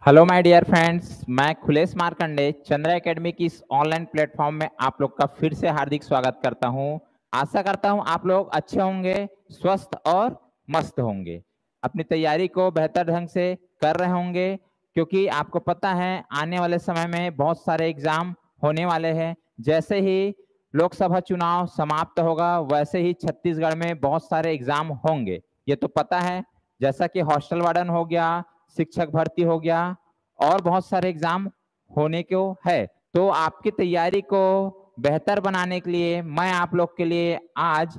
Hello my dear friends, मैं खुलेश Markande Chandra academy की इस ऑनलाइन प्लेटफॉर्म में आप लोग का फिर से हार्दिक स्वागत करता हूं। आशा करता हूं आप लोग अच्छे होंगे, स्वस्थ और मस्त होंगे, अपनी तैयारी को बेहतर ढंग से कर रहे होंगे, क्योंकि आपको पता है आने वाले समय में बहुत सारे एग्जाम होने वाले हैं। जैसे ही लोकसभा चुनाव समाप्त होगा वैसे ही छत्तीसगढ़ में बहुत सारे एग्जाम होंगे, ये तो पता है। जैसा कि हॉस्टल वार्डन हो गया, शिक्षक भर्ती हो गया और बहुत सारे एग्जाम होने को है। तो आपकी तैयारी को बेहतर बनाने के लिए मैं आप लोग के लिए आज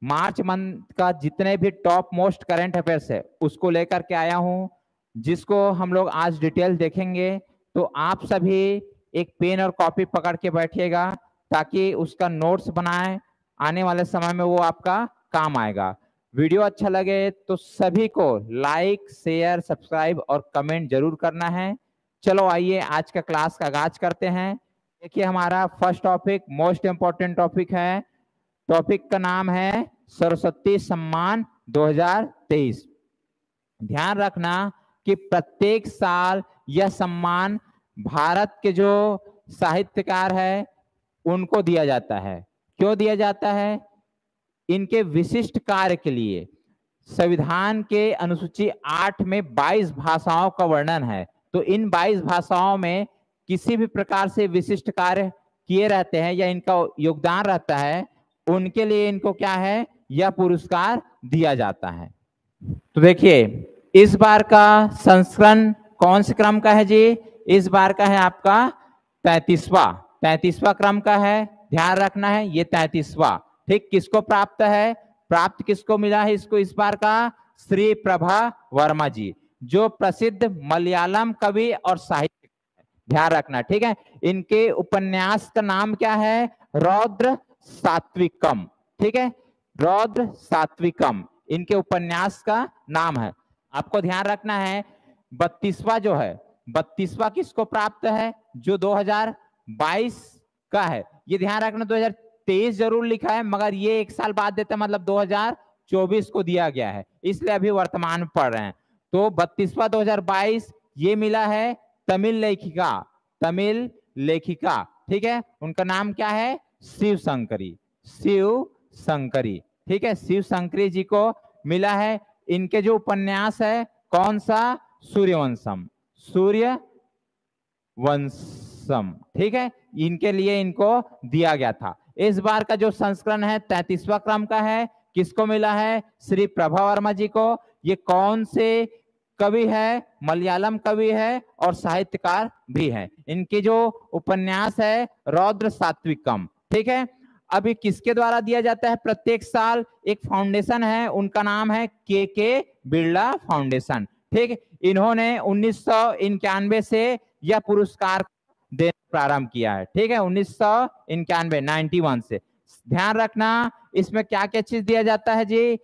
मार्च मंथ का जितने भी टॉप मोस्ट करंट अफेयर्स है उसको लेकर के आया हूं, जिसको हम लोग आज डिटेल देखेंगे। तो आप सभी एक पेन और कॉपी पकड़ के बैठिएगा ताकि उसका नोट्स बनाएं, आने वाले समय में वो आपका काम आएगा। वीडियो अच्छा लगे तो सभी को लाइक, शेयर, सब्सक्राइब और कमेंट जरूर करना है। चलो आइए आज का क्लास का आगाज करते हैं। देखिए हमारा first topic most important topic है। टॉपिक का नाम है सरस्वती सम्मान 2023। ध्यान रखना कि प्रत्येक साल यह सम्मान भारत के जो साहित्यकार है उनको दिया जाता है। क्यों दिया जाता है? इनके विशिष्ट कार्य के लिए। संविधान के अनुसूची 8 में 22 भाषाओं का वर्णन है, तो इन 22 भाषाओं में किसी भी प्रकार से विशिष्ट कार्य किए रहते हैं या इनका योगदान रहता है, उनके लिए इनको क्या है, यह पुरस्कार दिया जाता है। तो देखिए इस बार का संस्करण कौन से क्रम का है जी? इस बार का है आपका 33वां क्रम का है। ध्यान रखना है ये 33वां। ठीक, किसको प्राप्त है? प्राप्त किसको मिला है इसको इस बार का? श्री प्रभा वर्मा जी, जो प्रसिद्ध मलयालम कवि और साहित्यकार है। ध्यान रखना, ठीक है। इनके उपन्यास का नाम क्या है? रौद्र सात्विकम। ठीक है, रौद्र सात्विकम इनके उपन्यास का नाम है। आपको ध्यान रखना है 32वां जो है, 32वां किसको प्राप्त है? जो 2022 का है। ये ध्यान रखना 2023 जरूर लिखा है मगर ये एक साल बाद देता है, मतलब 2024 को दिया गया है, इसलिए अभी वर्तमान में पढ़ रहे हैं। तो 32वां 2022 ये मिला है तमिल लेखिका। ठीक है, उनका नाम क्या है? शिव शंकरी। ठीक है, शिव शंकरी जी को मिला है। इनके जो उपन्यास है कौन सा? सूर्यवंशम। ठीक है, इनके लिए इनको दिया गया था। इस बार का जो संस्करण है 33वां क्रम का है। किसको मिला है? श्री प्रभा वर्मा जी को। ये कौन से कवि है? मलयालम कवि है और साहित्यकार भी है। इनके जो उपन्यास है रौद्र सात्विकम। ठीक है, अभी किसके द्वारा दिया जाता है? प्रत्येक साल एक फाउंडेशन है, उनका नाम है के बिरला फाउंडेशन। ठीक, इन्होंने 1991 से यह पुरस्कार देना प्रारंभ किया है। ठीक है, 1991 से। ध्यान रखना इसमें क्या क्या चीज दिया जाता है जी?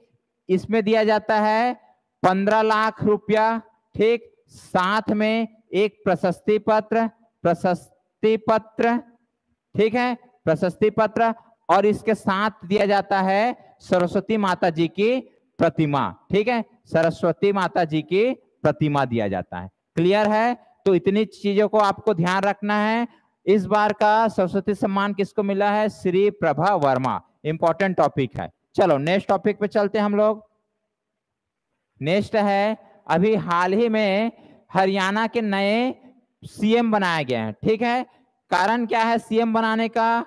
इसमें दिया जाता है 15 लाख रुपया। ठीक, साथ में एक प्रशस्ति पत्र। ठीक है, प्रशस्ति पत्र, और इसके साथ दिया जाता है सरस्वती माता जी की प्रतिमा। ठीक है, सरस्वती माता जी की प्रतिमा दिया जाता है। क्लियर है? तो इतनी चीजों को आपको ध्यान रखना है। इस बार का सरस्वती सम्मान किसको मिला है? श्री प्रभा वर्मा। इंपॉर्टेंट टॉपिक है। चलो नेक्स्ट टॉपिक पे चलते हैं हम लोग। नेक्स्ट है, अभी हाल ही में हरियाणा के नए सीएम बनाए गए हैं। ठीक है, कारण क्या है सीएम बनाने का?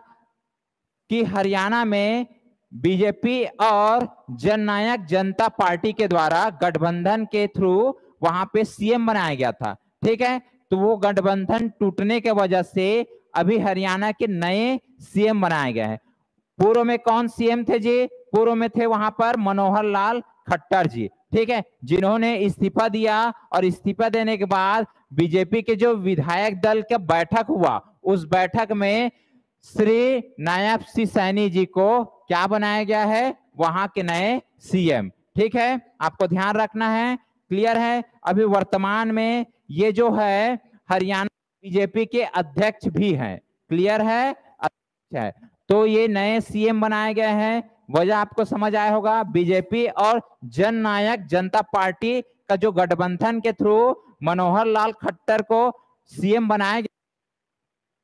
कि हरियाणा में बीजेपी और जननायक जनता पार्टी के द्वारा गठबंधन के थ्रू वहां पे सीएम बनाया गया था। ठीक है, तो वो गठबंधन टूटने के वजह से अभी हरियाणा के नए सीएम बनाए गए हैं। पूर्व में कौन सीएम थे जी? पूर्व में थे वहां पर मनोहर लाल खट्टर जी। ठीक है, जिन्होंने इस्तीफा दिया और इस्तीफा देने के बाद बीजेपी के जो विधायक दल का बैठक हुआ, उस बैठक में श्री नायब सिंह सैनी जी को क्या बनाया गया है? वहां के नए सीएम। ठीक है, आपको ध्यान रखना है। क्लियर है? अभी वर्तमान में ये जो है हरियाणा बीजेपी के अध्यक्ष भी हैं। क्लियर है? अध्यक्ष है। तो ये नए सीएम बनाए गए हैं। वजह आपको समझ आया होगा, बीजेपी और जननायक जनता पार्टी का जो गठबंधन के थ्रू मनोहर लाल खट्टर को सीएम बनाया गया,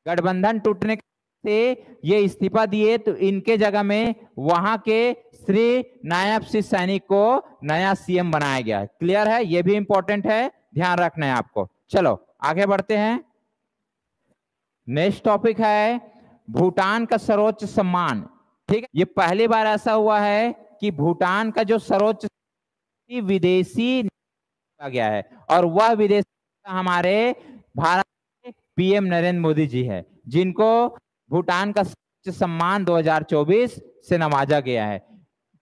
गठबंधन टूटने से ये इस्तीफा दिए, तो इनके जगह में वहां के श्री नायब सिंह सैनी को नया सीएम बनाया गया। क्लियर है, ये भी इंपॉर्टेंट है, ध्यान रखना है आपको। चलो आगे बढ़ते हैं। नेक्स्ट टॉपिक है भूटान का सर्वोच्च सम्मान। ठीक है, ये पहली बार ऐसा हुआ है कि भूटान का जो सर्वोच्च विदेशी गया है, और वह विदेशी हमारे भारत के पीएम नरेंद्र मोदी जी है, जिनको भूटान का सर्वोच्च सम्मान 2024 से नवाजा गया है।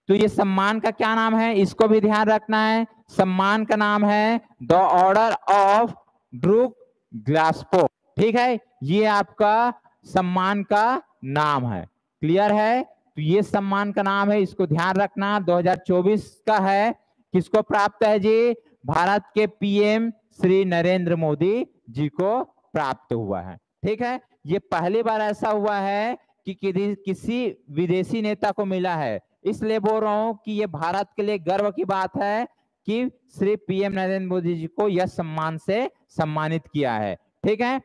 तो ये सम्मान का क्या नाम है, इसको भी ध्यान रखना है। सम्मान का नाम है द ऑर्डर ऑफ ड्रूक ग्लासपो। ठीक है, ये आपका सम्मान का नाम है। क्लियर है, तो ये सम्मान का नाम है, इसको ध्यान रखना। 2024 का है, किसको प्राप्त है जी, भारत के पीएम श्री नरेंद्र मोदी जी को प्राप्त हुआ है। ठीक है, ये पहली बार ऐसा हुआ है कि किसी विदेशी नेता को मिला है, इसलिए बोल रहा हूं कि ये भारत के लिए गर्व की बात है कि श्री पीएम नरेंद्र मोदी जी को यह सम्मान से सम्मानित किया है। ठीक है,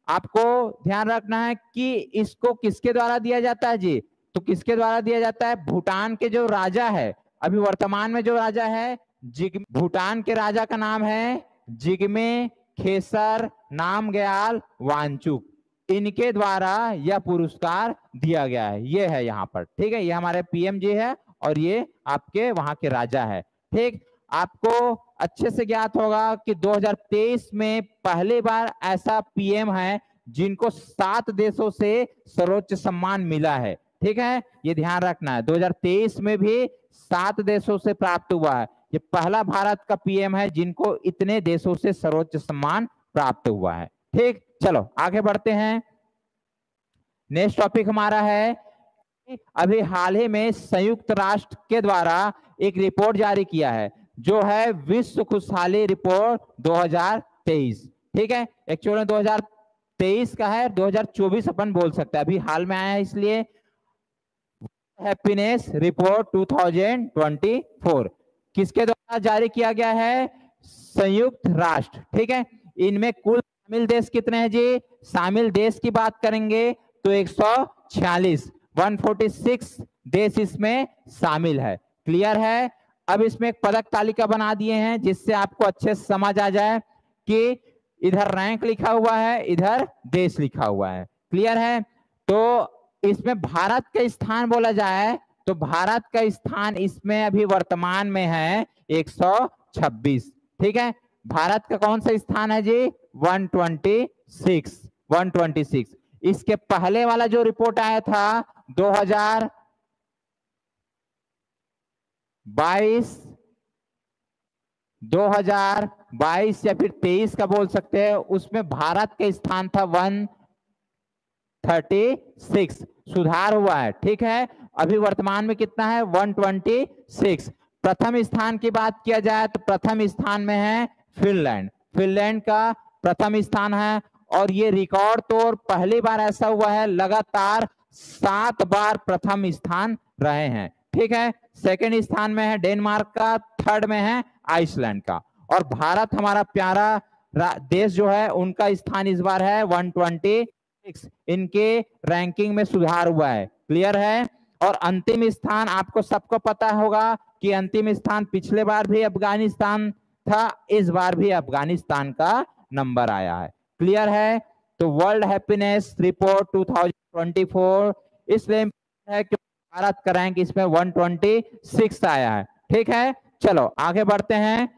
आपको ध्यान रखना है कि इसको किसके द्वारा दिया जाता है जी, तो किसके द्वारा दिया जाता है, भूटान के जो राजा है, अभी वर्तमान में जो राजा है भूटान के राजा का नाम है जिग्मे खेसर नामग्याल वांगचुक, इनके द्वारा यह पुरस्कार दिया गया है। ये है यहाँ पर। ठीक है, ये हमारे पीएम जी है और ये आपके वहां के राजा है। ठीक, आपको अच्छे से ज्ञात होगा कि 2023 में पहली बार ऐसा पीएम है जिनको 7 देशों से सर्वोच्च सम्मान मिला है। ठीक है, ये ध्यान रखना है, 2023 में भी 7 देशों से प्राप्त हुआ है। ये पहला भारत का पीएम है जिनको इतने देशों से सर्वोच्च सम्मान प्राप्त हुआ है। ठीक, चलो आगे बढ़ते हैं। नेक्स्ट टॉपिक हमारा है, अभी हाल ही में संयुक्त राष्ट्र के द्वारा एक रिपोर्ट जारी किया है जो है विश्व खुशहाली रिपोर्ट 2023। ठीक है, एक्चुअली 2023 का है, 2024 अपन बोल सकते हैं, अभी हाल में आया है, इसलिए हैप्पीनेस रिपोर्ट 2024 किसके द्वारा जारी किया गया है, संयुक्त राष्ट्र। ठीक है, इनमें कुल शामिल देश कितने हैं जी, शामिल देश की बात करेंगे तो 146 146 देश इसमें शामिल है। क्लियर है, अब इसमें एक पदक तालिका बना दिए हैं जिससे आपको अच्छे से समझ आ जाए कि इधर रैंक लिखा हुआ है, इधर देश लिखा हुआ है। क्लियर है, तो इसमें भारत का स्थान बोला जाए तो भारत का स्थान इसमें अभी वर्तमान में है 126। ठीक है, भारत का कौन सा स्थान है जी, 126। इसके पहले वाला जो रिपोर्ट आया था 2022 या फिर 23 का बोल सकते हैं, उसमें भारत का स्थान था 136, सुधार हुआ है। ठीक है, अभी वर्तमान में कितना है, 126। प्रथम स्थान की बात किया जाए तो प्रथम स्थान में है फिनलैंड, फिनलैंड का प्रथम स्थान है, और ये रिकॉर्ड तौर पहली बार ऐसा हुआ है, लगातार 7 बार प्रथम स्थान रहे हैं। ठीक है, सेकंड स्थान में है डेनमार्क का, थर्ड में है आइसलैंड का, और भारत हमारा प्यारा देश जो है उनका स्थान इस बार है 126। इनके रैंकिंग में सुधार हुआ है। क्लियर है, और अंतिम स्थान आपको सबको पता होगा कि अंतिम स्थान पिछले बार भी अफगानिस्तान था, इस बार भी अफगानिस्तान का नंबर आया है। क्लियर है, तो वर्ल्ड हैप्पीनेस रिपोर्ट 2024 इसलिए है कि भारत का रैंक इसमें 126 आया है। ठीक है, चलो आगे बढ़ते हैं।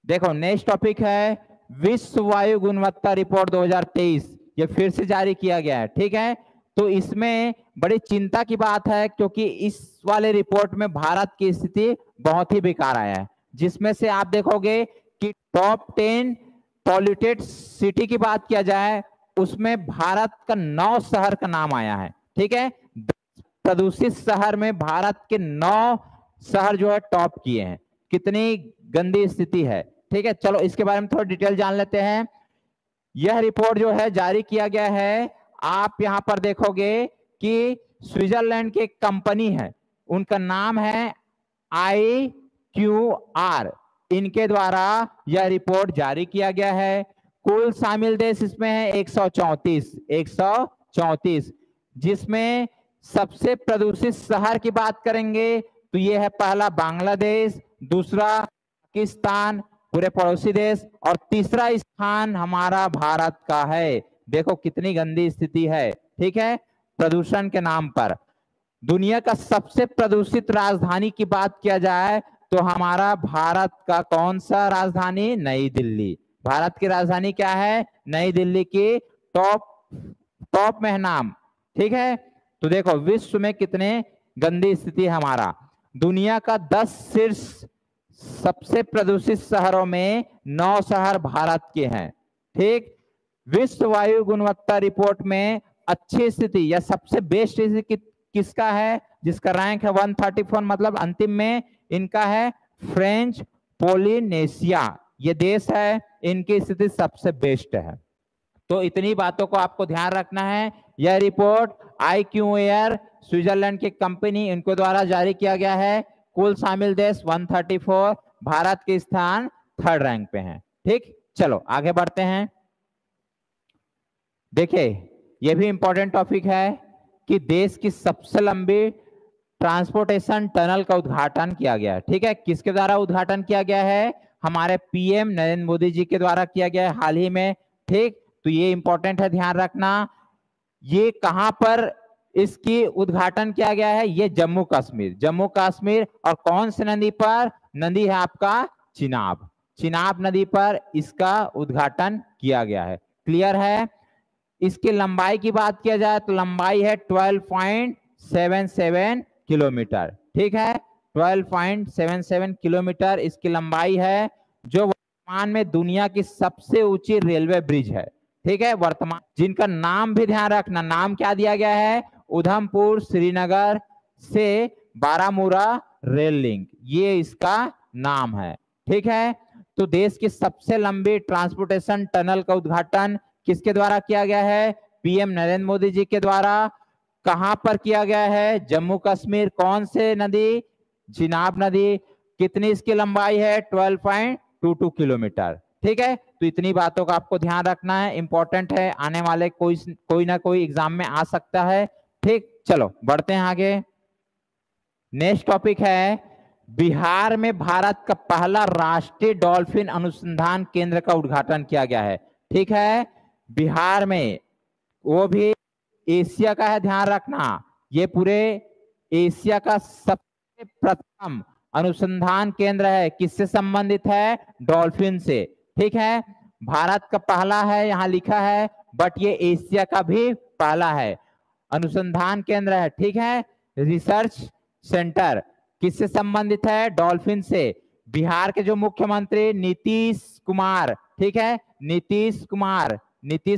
देखो नेक्स्ट टॉपिक है विश्व वायु गुणवत्ता रिपोर्ट 2023, ये फिर से जारी किया गया है। ठीक है, तो इसमें बड़ी चिंता की बात है क्योंकि इस वाले रिपोर्ट में भारत की स्थिति बहुत ही बेकार आया है, जिसमें से आप देखोगे कि टॉप 10 पॉल्यूटेड सिटी की बात किया जाए उसमें भारत का 9 शहर का नाम आया है। ठीक है, प्रदूषित शहर में भारत के 9 शहर जो है टॉप किए हैं, कितनी गंदी स्थिति है। ठीक है, चलो इसके बारे में थोड़ा डिटेल जान लेते हैं। यह रिपोर्ट जो है जारी किया गया है, आप यहां पर देखोगे कि स्विट्जरलैंड की एक कंपनी है, उनका नाम है IQR, इनके द्वारा यह रिपोर्ट जारी किया गया है। कुल शामिल देश इसमें है 134, जिसमें सबसे प्रदूषित शहर की बात करेंगे तो ये है पहला बांग्लादेश, दूसरा पाकिस्तान, पूरे पड़ोसी देश, और तीसरा स्थान हमारा भारत का है। देखो कितनी गंदी स्थिति है, ठीक है, प्रदूषण के नाम पर। दुनिया का सबसे प्रदूषित राजधानी की बात किया जाए तो हमारा भारत का कौन सा राजधानी? नई दिल्ली। भारत की राजधानी क्या है? नई दिल्ली की टॉप में है नाम, ठीक है। तो देखो विश्व में कितने गंदी स्थिति है हमारा। दुनिया का 10 शीर्ष सबसे प्रदूषित शहरों में 9 शहर भारत के हैं, ठीक। विश्व वायु गुणवत्ता रिपोर्ट में अच्छी स्थिति या सबसे बेस्ट स्थिति किसका है? जिसका रैंक है 134, मतलब अंतिम में इनका है फ्रेंच पोलिनेशिया, ये देश है, इनकी स्थिति सबसे बेस्ट है। तो इतनी बातों को आपको ध्यान रखना है। यह रिपोर्ट IQAir स्विट्जरलैंड की कंपनी इनको द्वारा जारी किया गया है। कुल शामिल देश 134, भारत के स्थान 3rd रैंक पे हैं, ठीक। चलो आगे बढ़ते हैं। देखिए यह भी इंपॉर्टेंट टॉपिक है कि देश की सबसे लंबी ट्रांसपोर्टेशन टनल का उद्घाटन किया गया है, ठीक है। किसके द्वारा उद्घाटन किया गया है? हमारे PM नरेंद्र मोदी जी के द्वारा किया गया है हाल ही में, ठीक। तो ये इंपॉर्टेंट है, ध्यान रखना। ये कहां पर इसकी उद्घाटन किया गया है? ये जम्मू कश्मीर। और कौन सी नदी पर? नदी है आपका चिनाब नदी पर इसका उद्घाटन किया गया है। क्लियर है? इसकी लंबाई की बात किया जाए तो लंबाई है 12.77 किलोमीटर, ठीक है। 12.77 किलोमीटर इसकी लंबाई है, जो वर्तमान में दुनिया की सबसे ऊंची रेलवे ब्रिज है, ठीक है। वर्तमान जिनका नाम भी ध्यान रखना, नाम क्या दिया गया है? उधमपुर श्रीनगर से बारामूला रेल लिंक, ये इसका नाम है, ठीक है। तो देश की सबसे लंबी ट्रांसपोर्टेशन टनल का उद्घाटन किसके द्वारा किया गया है? PM नरेंद्र मोदी जी के द्वारा। कहां पर किया गया है? जम्मू कश्मीर। कौन से नदी? चिनाब नदी। कितनी इसकी लंबाई है? 12.22 किलोमीटर, ठीक है। तो इतनी बातों का आपको ध्यान रखना है, इंपॉर्टेंट है, आने वाले कोई ना कोई एग्जाम में आ सकता है, ठीक। चलो बढ़ते हैं आगे। नेक्स्ट टॉपिक है बिहार में भारत का पहला राष्ट्रीय डॉल्फिन अनुसंधान केंद्र का उद्घाटन किया गया है, ठीक है। बिहार में, वो भी एशिया का है, ध्यान रखना। ये पूरे एशिया का सबसे प्रथम अनुसंधान केंद्र है। किससे संबंधित है? डॉल्फिन से, ठीक है। भारत का पहला है यहां लिखा है, बट ये एशिया का भी पहला है अनुसंधान केंद्र है, ठीक है। रिसर्च सेंटर किससे संबंधित है? डॉल्फिन से। बिहार के जो मुख्यमंत्री नीतीश कुमार, ठीक है, नीतीश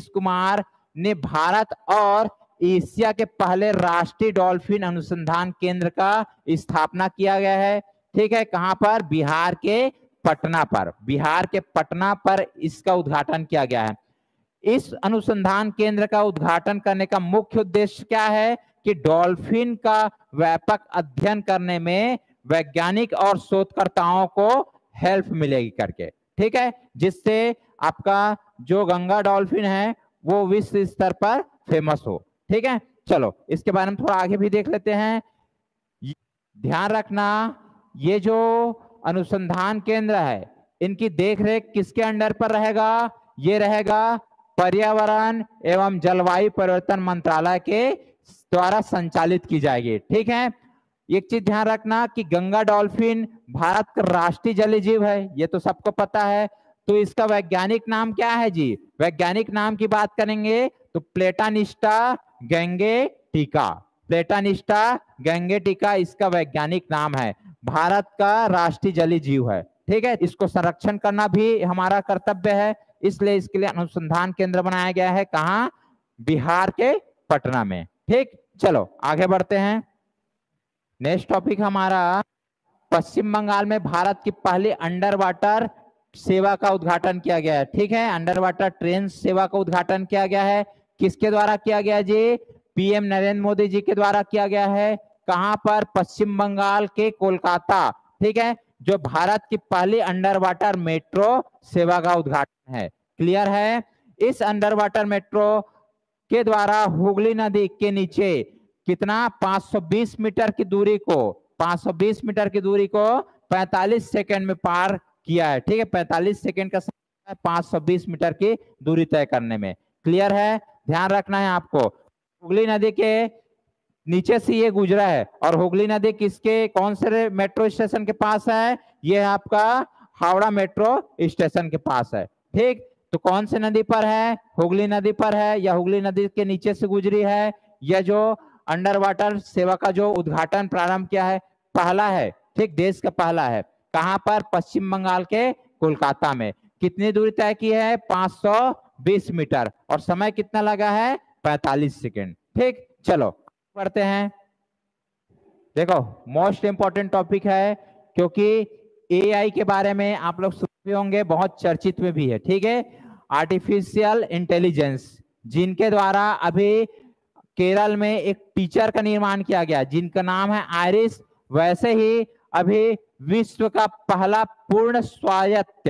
कुमार ने भारत और एशिया के पहले राष्ट्रीय डॉल्फिन अनुसंधान केंद्र का स्थापना किया गया है, ठीक है। कहां पर? बिहार के पटना पर इसका उद्घाटन किया गया है। इस अनुसंधान केंद्र का उद्घाटन करने का मुख्य उद्देश्य क्या है? कि डॉल्फिन का व्यापक अध्ययन करने में वैज्ञानिक और शोधकर्ताओं को हेल्प मिलेगी करके, ठीक है, जिससे आपका जो गंगा डॉल्फिन है वो विश्व स्तर पर फेमस हो, ठीक है। चलो इसके बारे में थोड़ा आगे भी देख लेते हैं। ध्यान रखना, ये जो अनुसंधान केंद्र है इनकी देखरेख किसके अंडर पर रहेगा? ये रहेगा पर्यावरण एवं जलवायु परिवर्तन मंत्रालय के द्वारा संचालित की जाएगी, ठीक है। एक चीज ध्यान रखना कि गंगा डॉल्फिन भारत का राष्ट्रीय जलीय जीव है, ये तो सबको पता है। तो इसका वैज्ञानिक नाम क्या है जी? वैज्ञानिक नाम की बात करेंगे तो प्लेटानिस्टा गैंगेटिका इसका वैज्ञानिक नाम है। भारत का राष्ट्रीय जलीय जीव है, ठीक है। इसको संरक्षण करना भी हमारा कर्तव्य है, इसलिए इसके लिए अनुसंधान केंद्र बनाया गया है। कहाँ? बिहार के पटना में, ठीक। चलो आगे बढ़ते हैं। नेक्स्ट टॉपिक हमारा पश्चिम बंगाल में भारत की पहली अंडर वाटर सेवा का उद्घाटन किया गया है, ठीक है। अंडर वाटर ट्रेन सेवा का उद्घाटन किया गया है। किसके द्वारा किया गया जी? PM नरेंद्र मोदी जी के द्वारा किया गया है। कहां पर? पश्चिम बंगाल के कोलकाता, ठीक है। जो भारत की पहली अंडर वाटर मेट्रो सेवा का उद्घाटन है। क्लियर है? इस अंडर वाटर मेट्रो के द्वारा हुगली नदी के नीचे कितना 520 मीटर की दूरी को 520 मीटर की दूरी को 45 सेकंड में पार किया है। ठीक है, 45 सेकंड का समय 520 मीटर की दूरी तय करने में। क्लियर है? ध्यान रखना है आपको। हुगली नदी के नीचे से ये गुजरा है और हुगली नदी किसके कौन से मेट्रो स्टेशन के पास है? ये आपका हावड़ा मेट्रो स्टेशन के पास है। ठीक, तो कौन से नदी पर है? हुगली नदी पर है या हुगली नदी के नीचे से गुजरी है। यह जो अंडर वाटर सेवा का जो उद्घाटन प्रारंभ किया है, पहला है। ठीक, देश का पहला है। कहां पर? पश्चिम बंगाल के कोलकाता में। कितनी दूरी तय की है? 520 मीटर और समय कितना लगा है? 45 सेकेंड। ठीक, चलो पढ़ते हैं। देखो, मोस्ट इंपॉर्टेंट टॉपिक है क्योंकि एआई के बारे में आप लोग सुने होंगे, बहुत चर्चित में भी है। ठीक है, आर्टिफिशियल इंटेलिजेंस, जिनके द्वारा अभी केरल में एक टीचर का निर्माण किया गया जिनका नाम है आयरिस। वैसे ही अभी विश्व का पहला पूर्ण स्वायत्त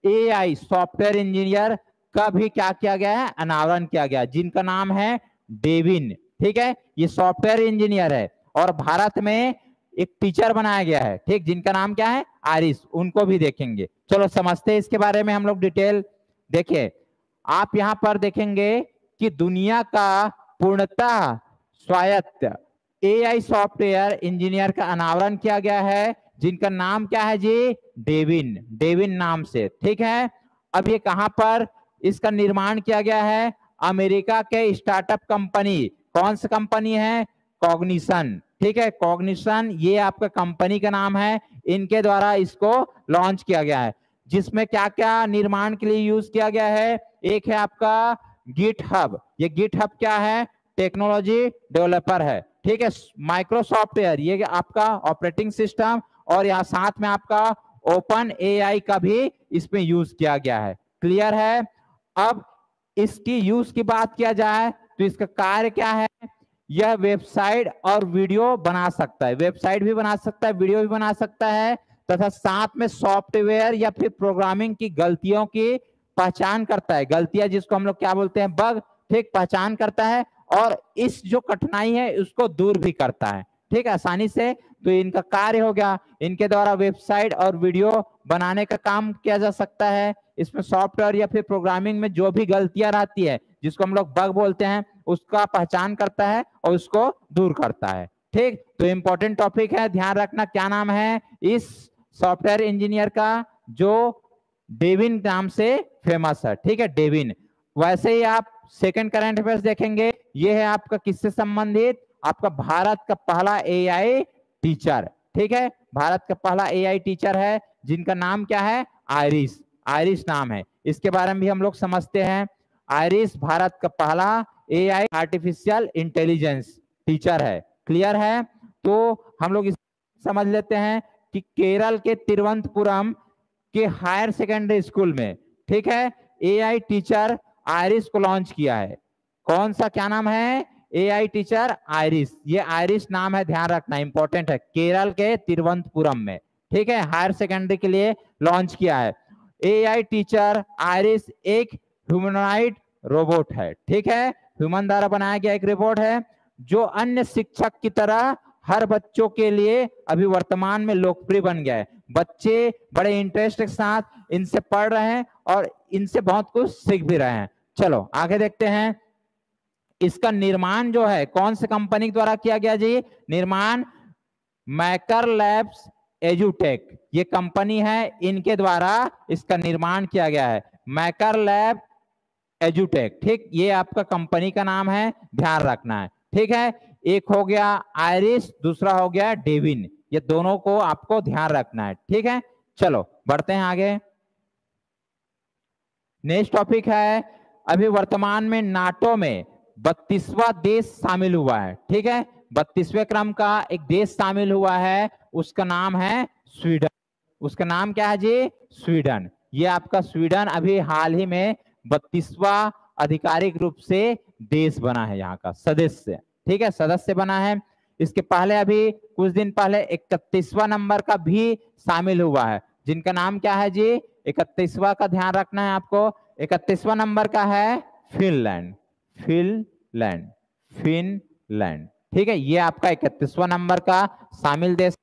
एआई सॉफ्टवेयर इंजीनियर का भी क्या किया गया है? अनावरण किया गया, जिनका नाम है डेविन। ठीक है, ये सॉफ्टवेयर इंजीनियर है और भारत में एक टीचर बनाया गया है। ठीक, जिनका नाम क्या है? आरिस। उनको भी देखेंगे। चलो समझते हैं इसके बारे में हम लोग डिटेल। देखिए, आप यहां पर देखेंगे कि दुनिया का पूर्णतः स्वायत्त एआई सॉफ्टवेयर इंजीनियर का अनावरण किया गया है, जिनका नाम क्या है जी? डेविन। डेविन नाम से। ठीक है, अब ये कहां पर इसका निर्माण किया गया है? अमेरिका के स्टार्टअप कंपनी, कौन सी कंपनी है? कॉग्निशन। ठीक है, कॉग्निशन ये आपका कंपनी का नाम है। इनके द्वारा इसको लॉन्च किया गया है, जिसमें क्या क्या निर्माण के लिए यूज किया गया है? एक है आपका गिटहब। ये गिटहब क्या है? टेक्नोलॉजी डेवलपर है। ठीक है, माइक्रोसॉफ्टवेयर ये आपका ऑपरेटिंग सिस्टम, और यहाँ साथ में आपका ओपन एआई का भी इसमें यूज किया गया है। क्लियर है? अब इसकी यूज की बात किया जाए तो इसका कार्य क्या है? यह वेबसाइट और वीडियो बना सकता है। वेबसाइट भी बना सकता है, वीडियो भी बना सकता है, तथा साथ में सॉफ्टवेयर या फिर प्रोग्रामिंग की गलतियों की पहचान करता है। गलतियां जिसको हम लोग क्या बोलते हैं? बग। ठीक, पहचान करता है और इस जो कठिनाई है उसको दूर भी करता है। ठीक है, आसानी से। तो इनका कार्य हो गया, इनके द्वारा वेबसाइट और वीडियो बनाने का काम किया जा सकता है। इसमें सॉफ्टवेयर या फिर प्रोग्रामिंग में जो भी गलतियां रहती है, जिसको हम लोग बग बोलते हैं, उसका पहचान करता है और उसको दूर करता है। ठीक, तो इंपॉर्टेंट टॉपिक है, ध्यान रखना। क्या नाम है इस सॉफ्टवेयर इंजीनियर का? जो डेविन नाम से फेमस है। ठीक है, डेविन। वैसे ही आप सेकंड करंट अफेयर्स देखेंगे, ये है आपका किससे संबंधित? आपका भारत का पहला एआई टीचर। ठीक है, भारत का पहला एआई टीचर है, जिनका नाम क्या है? आयरिस। आयरिस नाम है। इसके बारे में भी हम लोग समझते हैं। आयरिस भारत का पहला एआई आर्टिफिशियल इंटेलिजेंस टीचर है। क्लियर है? तो हम लोग समझ लेते हैं कि केरल के तिरुवनंतपुरम के हायर सेकेंडरी स्कूल में, ठीक है, एआई टीचर आयरिस को लॉन्च किया है। कौन सा, क्या नाम है? AI teacher iris. ये आयरिस नाम है, ध्यान रखना, इंपॉर्टेंट है। केरल के तिरुवनंतपुरम में, ठीक है, हायर सेकेंडरी के लिए लॉन्च किया है। एआई टीचर आयरिस एक ह्यूमनॉइड रोबोट है। ठीक है, ह्यूमन द्वारा बनाया गया एक रोबोट है, जो अन्य शिक्षक की तरह हर बच्चों के लिए अभी वर्तमान में लोकप्रिय बन गया है। बच्चे बड़े इंटरेस्ट के साथ इनसे पढ़ रहे हैं और इनसे बहुत कुछ सीख भी रहे हैं। चलो आगे देखते हैं। इसका निर्माण जो है कौन से कंपनी द्वारा किया गया जी? निर्माण मैकर लैब्स एजुटेक, ये कंपनी है, इनके द्वारा इसका निर्माण किया गया है। मैकर लैब एजुटेक। ठीक, ये आपका कंपनी का नाम है, ध्यान रखना है। ठीक है, एक हो गया आयरिस, दूसरा हो गया डेविन। ये दोनों को आपको ध्यान रखना है। ठीक है, चलो बढ़ते हैं आगे। नेक्स्ट टॉपिक है, अभी वर्तमान में नाटो में 32वां देश शामिल हुआ है। ठीक है, 32वें क्रम का एक देश शामिल हुआ है, उसका नाम है स्वीडन। उसका नाम क्या है जी? स्वीडन। ये आपका स्वीडन अभी हाल ही में 32वां आधिकारिक रूप से देश बना है, यहाँ का सदस्य। ठीक है, सदस्य बना है। इसके पहले अभी कुछ दिन पहले 31वां नंबर का भी शामिल हुआ है, जिनका नाम क्या है जी? 31वां का ध्यान रखना है आपको। 31वां नंबर का है फिनलैंड, फिनलैंड, फिनलैंड। ठीक है, ये आपका 31वां नंबर का शामिल देश।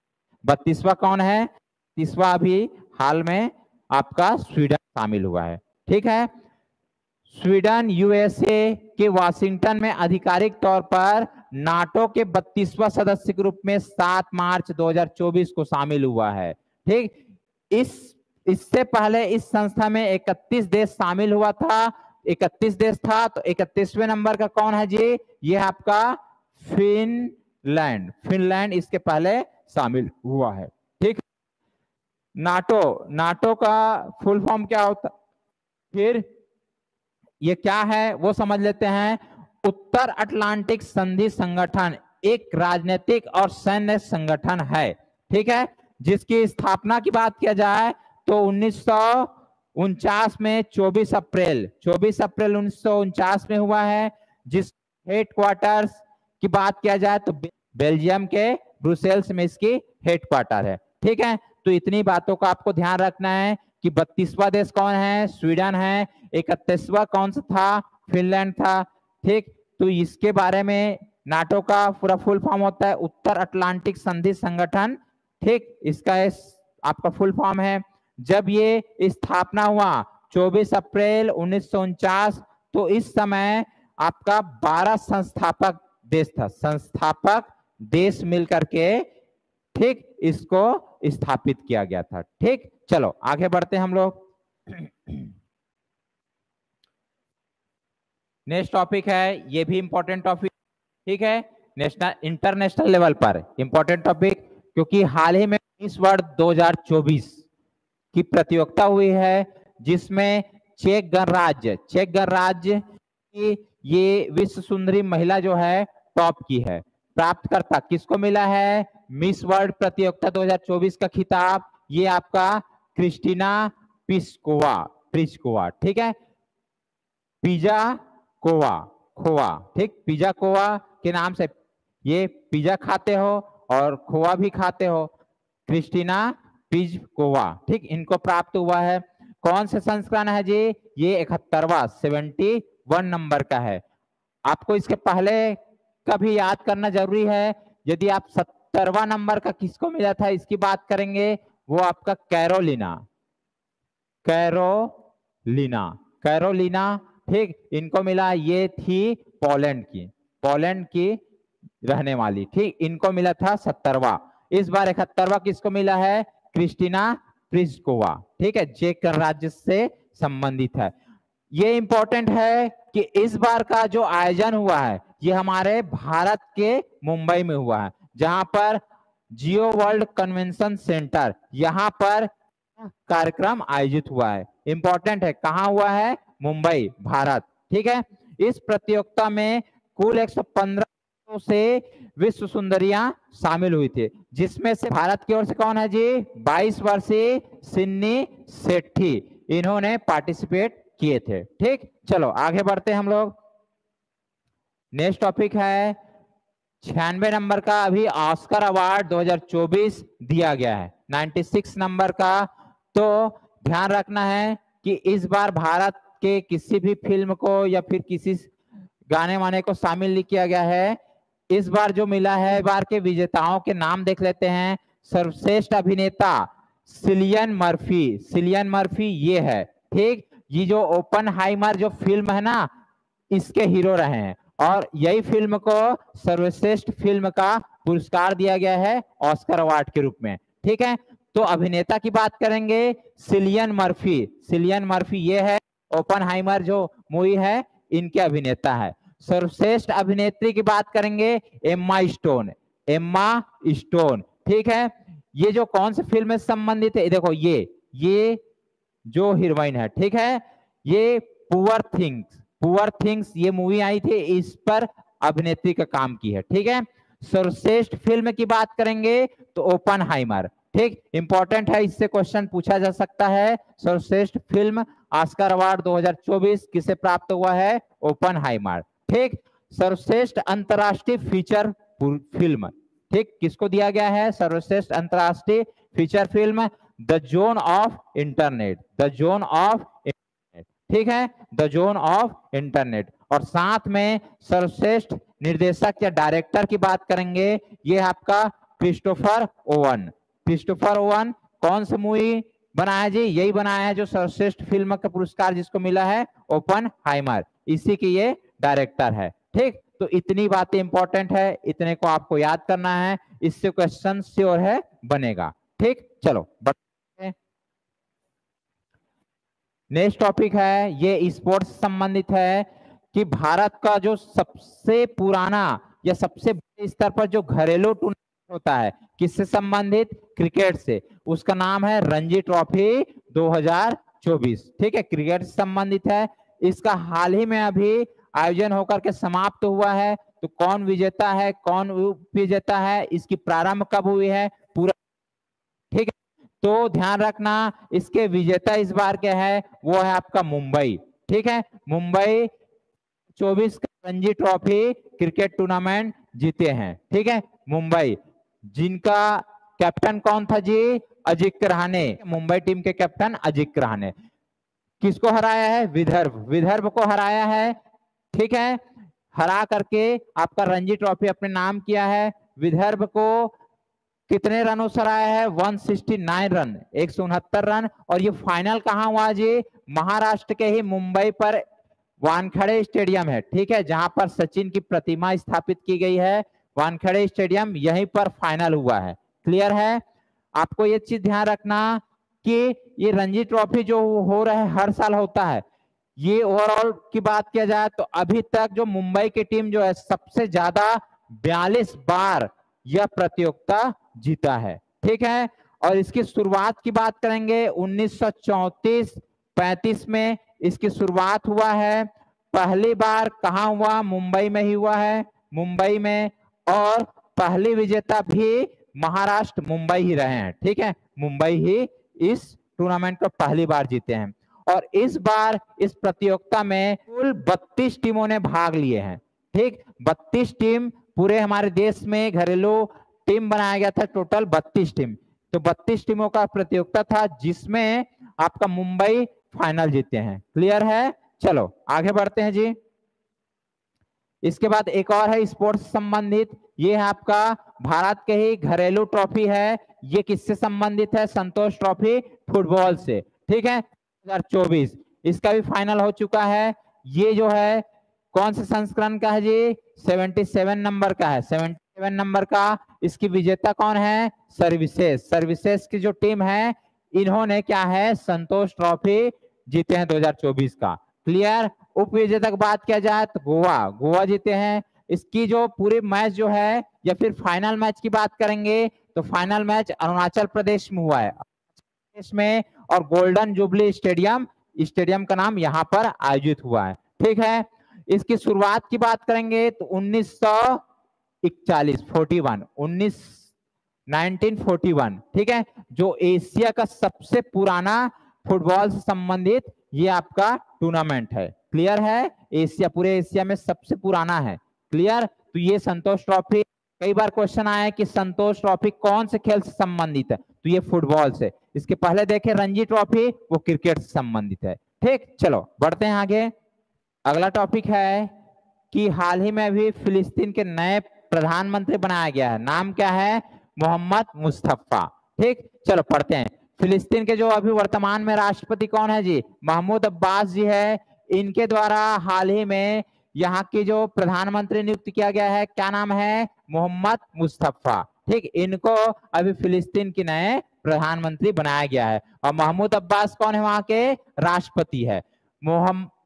32वां कौन है? 32वां अभी हाल में आपका स्वीडन शामिल हुआ है। ठीक है, स्वीडन यूएसए के वाशिंगटन में आधिकारिक तौर पर नाटो के 32वां सदस्य के रूप में 7 मार्च 2024 को शामिल हुआ है। ठीक, इससे पहले इस संस्था में 31 देश शामिल हुआ था, 31 देश था, तो 31वें नंबर का कौन है जी? ये आपका फिनलैंड, फिनलैंड इसके पहले शामिल हुआ है। ठीक, नाटो का फुल फॉर्म क्या होता? फिर ये क्या है वो समझ लेते हैं। उत्तर अटलांटिक संधि संगठन एक राजनीतिक और सैन्य संगठन है। ठीक है, जिसकी स्थापना की बात किया जाए तो 1949 में 24 अप्रैल 1949 में हुआ है। जिस हेडक्वार्टर्स की बात किया जाए तो बेल्जियम के ब्रुसेल्स में इसकी हेडक्वार्टर है। ठीक है, तो इतनी बातों का आपको ध्यान रखना है कि 32वां देश कौन है? स्वीडन है। 31वां कौन सा था? फिनलैंड था। ठीक, तो इसके बारे में नाटो का पूरा फुल फॉर्म होता है उत्तर अटलांटिक संधि संगठन। ठीक, इसका आपका फुल फॉर्म है। जब ये स्थापना हुआ 24 अप्रैल 1949, तो इस समय आपका 12 संस्थापक देश था, संस्थापक देश मिलकर के ठीक इसको स्थापित किया गया था। ठीक, चलो आगे बढ़ते हैं हम लोग। नेक्स्ट टॉपिक है, ये भी इंपॉर्टेंट टॉपिक। ठीक है, नेशनल इंटरनेशनल लेवल पर इंपॉर्टेंट टॉपिक, क्योंकि हाल ही में मिस वर्ल्ड 2024 की प्रतियोगिता हुई है, जिसमें चेक गणराज्य की ये विश्व सुंदरी महिला जो है टॉप की है। प्राप्तकर्ता किसको मिला है मिस वर्ल्ड प्रतियोगिता 2024 का खिताब? ये आपका क्रिस्टीना प्लिस्कोवा। ठीक है, पिज्जा खोवा। ठीक, पिज्जा कोवा के नाम से ये पिज्जा खाते हो और खोवा भी खाते हो, क्रिस्टीना प्लिस्कोवा। ठीक, इनको प्राप्त हुआ है। कौन से संस्करण है जी? ये 71वां 71 नंबर का है। आपको इसके पहले का भी याद करना जरूरी है। यदि आप 70वां नंबर का किसको मिला था इसकी बात करेंगे, वो आपका कैरोलिना। ठीक, इनको मिला, ये थी पोलैंड की रहने वाली। ठीक, इनको मिला था 70वां। इस बार 71वां किसको मिला है? Kristina Pliskova. ठीक है, चेक गणराज्य से संबंधित है। ये इंपॉर्टेंट है कि इस बार का जो आयोजन हुआ है ये हमारे भारत के मुंबई में हुआ है, जहां पर जियो वर्ल्ड कन्वेंशन सेंटर, यहाँ पर कार्यक्रम आयोजित हुआ है। इंपॉर्टेंट है, कहाँ हुआ है? मुंबई, भारत। ठीक है, इस प्रतियोगिता में कुल 115 से विश्व सुंदरियां शामिल हुई थी, जिसमें से भारत की ओर से कौन है जी? 22 वर्षीय सिन्नी सेठी, इन्होंने पार्टिसिपेट किए थे। ठीक, चलो आगे बढ़ते हैं हम लोग। नेक्स्ट टॉपिक है 96 नंबर का अभी ऑस्कर अवार्ड 2024 दिया गया है, 96 नंबर का। तो ध्यान रखना है कि इस बार भारत के किसी भी फिल्म को या फिर किसी गाने वाने को शामिल नहीं किया गया है। इस बार जो मिला है, बार के विजेताओं के नाम देख लेते हैं। सर्वश्रेष्ठ अभिनेता सिलियन मर्फी ये है। ठीक, ये जो ओपनहाइमर जो फिल्म है ना, इसके हीरो रहे हैं, और यही फिल्म को सर्वश्रेष्ठ फिल्म का पुरस्कार दिया गया है ऑस्कर अवार्ड के रूप में। ठीक है, तो अभिनेता की बात करेंगे सिलियन मर्फी ये है, ओपनहाइमर जो मूवी है इनके अभिनेता है। सर्वश्रेष्ठ अभिनेत्री की बात करेंगे एम्मा स्टोन। ठीक है, ये जो कौन सी फिल्म से संबंधित है? देखो ये जो हीरोइन है, ठीक है, ये पुअर थिंग्स ये मूवी आई थी, इस पर अभिनेत्री का काम की है। ठीक है, सर्वश्रेष्ठ फिल्म की बात करेंगे तो ओपनहाइमर। ठीक, इंपॉर्टेंट है, इससे क्वेश्चन पूछा जा सकता है। सर्वश्रेष्ठ फिल्म ऑस्कर अवार्ड 2024 किसे प्राप्त हुआ है? ओपनहाइमर। ठीक, सर्वश्रेष्ठ अंतरराष्ट्रीय फीचर फिल्म ठीक, किसको दिया गया है सर्वश्रेष्ठ अंतरराष्ट्रीय feature film? The zone of internet, the zone of internet, ठीक है, द जोन ऑफ इंटरनेट। और साथ में सर्वश्रेष्ठ निर्देशक या डायरेक्टर की बात करेंगे, ये आपका क्रिस्टोफर ओवन। क्रिस्टोफर ओवन कौन सा मूवी बनाया जी? यही बनाया है जो सर्वश्रेष्ठ फिल्म का पुरस्कार जिसको मिला है, ओपनहाइमर, इसी की ये डायरेक्टर है। ठीक, तो इतनी बातें इंपॉर्टेंट है, इतने को आपको याद करना है, इससे क्वेश्चन श्योर है बनेगा। ठीक, चलो बढ़ते हैं। नेक्स्ट टॉपिक है, ये स्पोर्ट्स संबंधित है कि भारत का जो सबसे पुराना या सबसे बड़े स्तर पर जो घरेलू टूर्नामेंट होता है, किससे संबंधित? क्रिकेट से। उसका नाम है रणजी ट्रॉफी 2024। ठीक है, क्रिकेट से संबंधित है। इसका हाल ही में अभी आयोजन होकर के समाप्त हुआ है। तो कौन विजेता है, कौन विजेता है, इसकी प्रारंभ कब हुई है पूरा, ठीक है, तो ध्यान रखना। इसके विजेता इस बार के है, वो है आपका मुंबई। ठीक है, मुंबई 24 का रणजी ट्रॉफी क्रिकेट टूर्नामेंट जीते हैं। ठीक है, मुंबई, जिनका कैप्टन कौन था जी? अजिंक्य रहाणे। मुंबई टीम के कैप्टन अजिंक्य रहाणे। किसको हराया है? विदर्भ, विदर्भ को हराया है। ठीक है, हरा करके आपका रणजी ट्रॉफी अपने नाम किया है। विदर्भ को कितने रनों से हराया है? 169 रन, 169 रन। और ये फाइनल कहाँ हुआ जी? महाराष्ट्र के ही मुंबई पर वानखेड़े स्टेडियम है। ठीक है, जहां पर सचिन की प्रतिमा स्थापित की गई है, वानखेड़े स्टेडियम, यहीं पर फाइनल हुआ है। क्लियर है? आपको ये चीज ध्यान रखना कि ये रणजी ट्रॉफी जो हो रहा है हर साल होता है। ये ओवरऑल की बात किया जाए तो अभी तक जो मुंबई की टीम जो है सबसे ज्यादा 42 बार यह प्रतियोगिता जीता है। ठीक है, और इसकी शुरुआत की बात करेंगे 1934-35 में इसकी शुरुआत हुआ है। पहली बार कहाँ हुआ? मुंबई में ही हुआ है, मुंबई में। और पहली विजेता भी महाराष्ट्र, मुंबई ही रहे हैं। ठीक है, मुंबई ही इस टूर्नामेंट को पहली बार जीते हैं। और इस बार इस प्रतियोगिता में कुल 32 टीमों ने भाग लिए हैं। ठीक, 32 टीम पूरे हमारे देश में घरेलू टीम बनाया गया था, टोटल 32 टीम। तो 32 टीमों का प्रतियोगिता था जिसमें आपका मुंबई फाइनल जीते हैं। क्लियर है? चलो आगे बढ़ते हैं जी। इसके बाद एक और है स्पोर्ट्स संबंधित, ये है आपका भारत के ही घरेलू ट्रॉफी है। ये किससे संबंधित है? संतोष ट्रॉफी फुटबॉल से। ठीक है, 2024 इसका भी फाइनल हो चुका है। ये जो है कौन से संस्करण का है जी? 77 नंबर का है, 77 नंबर का। इसकी विजेता कौन है? सर्विसेज। सर्विसेज की जो टीम है, इन्होंने क्या है? संतोष ट्रॉफी जीते हैं 2024 का। क्लियर? उप विजेता की बात किया जाए तो गोवा, गोवा जीते हैं। इसकी जो पूरी मैच जो है या फिर फाइनल मैच की बात करेंगे तो फाइनल मैच अरुणाचल प्रदेश में हुआ है, में, और गोल्डन जुबली स्टेडियम, स्टेडियम का नाम यहाँ पर आयोजित हुआ है। ठीक है, इसकी शुरुआत की बात करेंगे तो 1941, ठीक है, जो एशिया का सबसे पुराना फुटबॉल से संबंधित ये आपका टूर्नामेंट है। क्लियर है? एशिया, पूरे एशिया में सबसे पुराना है। क्लियर? तो ये संतोष ट्रॉफी, कई बार क्वेश्चन आया है कि संतोष ट्रॉफी कौन से खेल से संबंधित है, तो ये फुटबॉल से। इसके पहले देखे रणजी ट्रॉफी, वो क्रिकेट से संबंधित है। ठीक, चलो बढ़ते हैं आगे। अगला टॉपिक है कि हाल ही में अभी फिलिस्तीन के नए प्रधानमंत्री बनाया गया है। नाम क्या है? मोहम्मद मुस्तफा। ठीक, चलो पढ़ते हैं। फिलिस्तीन के जो अभी वर्तमान में राष्ट्रपति कौन है जी? महमूद अब्बास जी है। इनके द्वारा हाल ही में यहाँ की जो प्रधानमंत्री नियुक्त किया गया है, क्या नाम है? मोहम्मद मुस्तफा। ठीक, इनको अभी फिलिस्तीन के नए प्रधानमंत्री बनाया गया है। और महमूद अब्बास कौन है? वहां के राष्ट्रपति है।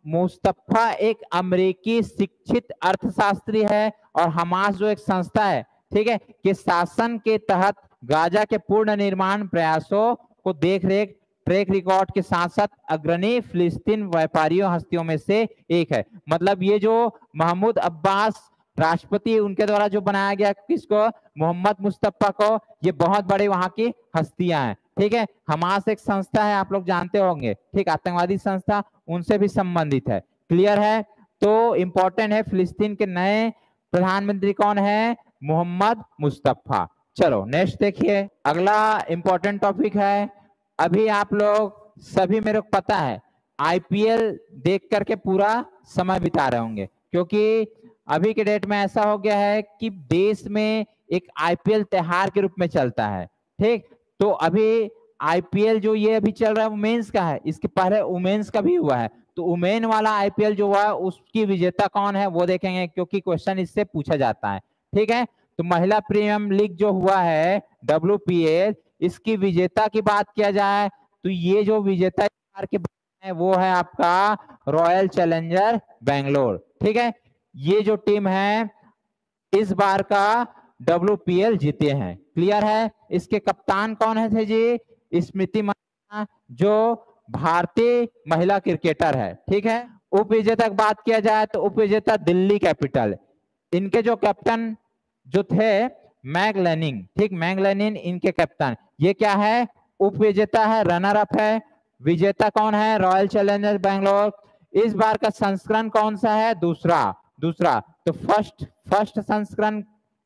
मुस्तफा एक अमेरिकी शिक्षित अर्थशास्त्री है और हमास जो एक संस्था है, ठीक है, के शासन के तहत गाजा के पूर्ण निर्माण प्रयासों को देख रेख ट्रैक रिकॉर्ड के साथ साथ अग्रणी फिलिस्तीन व्यापारियों हस्तियों में से एक है। मतलब ये जो महमूद अब्बास राष्ट्रपति, उनके द्वारा जो बनाया गया किसको? मोहम्मद मुस्तफा को। ये बहुत बड़े वहां की हस्तियां हैं। ठीक है, हमास एक संस्था है, आप लोग जानते होंगे, ठीक, आतंकवादी संस्था, उनसे भी संबंधित है। क्लियर है? तो इंपॉर्टेंट है, फिलिस्तीन के नए प्रधानमंत्री कौन है? मोहम्मद मुस्तफा। चलो नेक्स्ट देखिए, अगला इंपॉर्टेंट टॉपिक है। अभी आप लोग सभी, मेरे को पता है, आईपीएल देख करके पूरा समय बिता रहे होंगे, क्योंकि अभी के डेट में ऐसा हो गया है कि देश में एक आईपीएल त्योहार के रूप में चलता है। ठीक, तो अभी आईपीएल जो ये अभी चल रहा है वुमेन्स का है, इसके पहले वुमेन्स का भी हुआ है। तो वुमेन वाला आईपीएल जो हुआ है उसकी विजेता कौन है वो देखेंगे, क्योंकि क्वेश्चन इससे पूछा जाता है। ठीक है, तो महिला प्रीमियम लीग जो हुआ है WPL, इसकी विजेता की बात किया जाए तो ये जो विजेता के है वो है आपका रॉयल चैलेंजर बेंगलोर। ठीक है, ये जो टीम है इस बार का WPL जीते हैं। क्लियर है? इसके कप्तान कौन है थे जी? स्मृति मंदाना, जो भारतीय महिला क्रिकेटर है। ठीक है, उप विजेता की बात किया जाए तो उप विजेता दिल्ली कैपिटल। इनके जो कैप्टन जो थे मैग लेनिंग, ठीक, मैग लेनिन इनके कैप्टन। ये क्या है? उप विजेता है, रनर अप है। विजेता कौन है? Royal Challengers Bangalore. इस बार का संस्करण कौन सा है? दूसरा। तो फर्स्ट संस्करण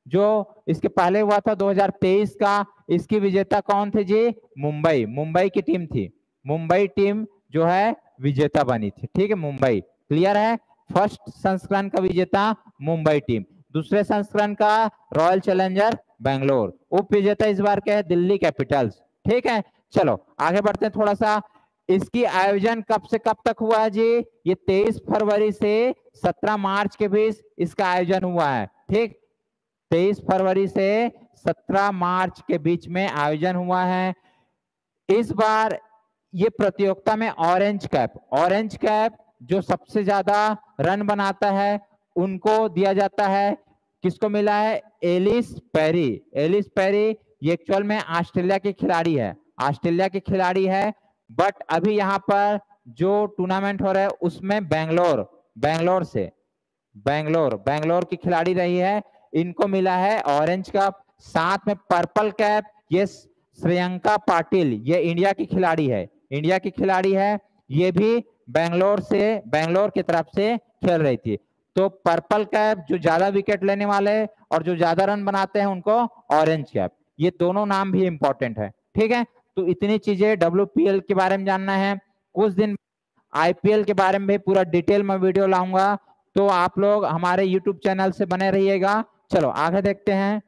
जो इसके पहले हुआ था 2023 का, इसकी विजेता कौन थे जी? मुंबई की टीम थी। मुंबई टीम जो है विजेता बनी थी। ठीक है, मुंबई। क्लियर है? फर्स्ट संस्करण का विजेता मुंबई टीम, दूसरे संस्करण का रॉयल चैलेंजर बेंगलोर, उप विजेता इस बार के है दिल्ली कैपिटल्स। ठीक है, चलो आगे बढ़ते हैं थोड़ा सा। इसकी आयोजन कब से कब तक हुआ है जी? ये 23 फरवरी से 17 मार्च के बीच इसका आयोजन हुआ है। ठीक, 23 फरवरी से 17 मार्च के बीच में आयोजन हुआ है। इस बार ये प्रतियोगिता में ऑरेंज कैप जो सबसे ज्यादा रन बनाता है उनको दिया जाता है। किसको मिला है? एलिस पेरी ये एक्चुअल में ऑस्ट्रेलिया की खिलाड़ी है। बट अभी यहाँ पर जो टूर्नामेंट हो रहा है उसमें बेंगलोर की खिलाड़ी रही है। इनको मिला है ऑरेंज कप। साथ में पर्पल कैप ये श्रेयंका पाटिल, ये इंडिया की खिलाड़ी है। ये भी बेंगलोर की तरफ से खेल रही थी। तो पर्पल कैप जो ज्यादा विकेट लेने वाले और जो ज्यादा रन बनाते हैं उनको ऑरेंज कैप। ये दोनों नाम भी इंपॉर्टेंट है। ठीक है, तो इतनी चीजें WPL के बारे में जानना है। कुछ दिन IPL के बारे में भी पूरा डिटेल में वीडियो लाऊंगा, तो आप लोग हमारे YouTube चैनल से बने रहिएगा। चलो आगे देखते हैं।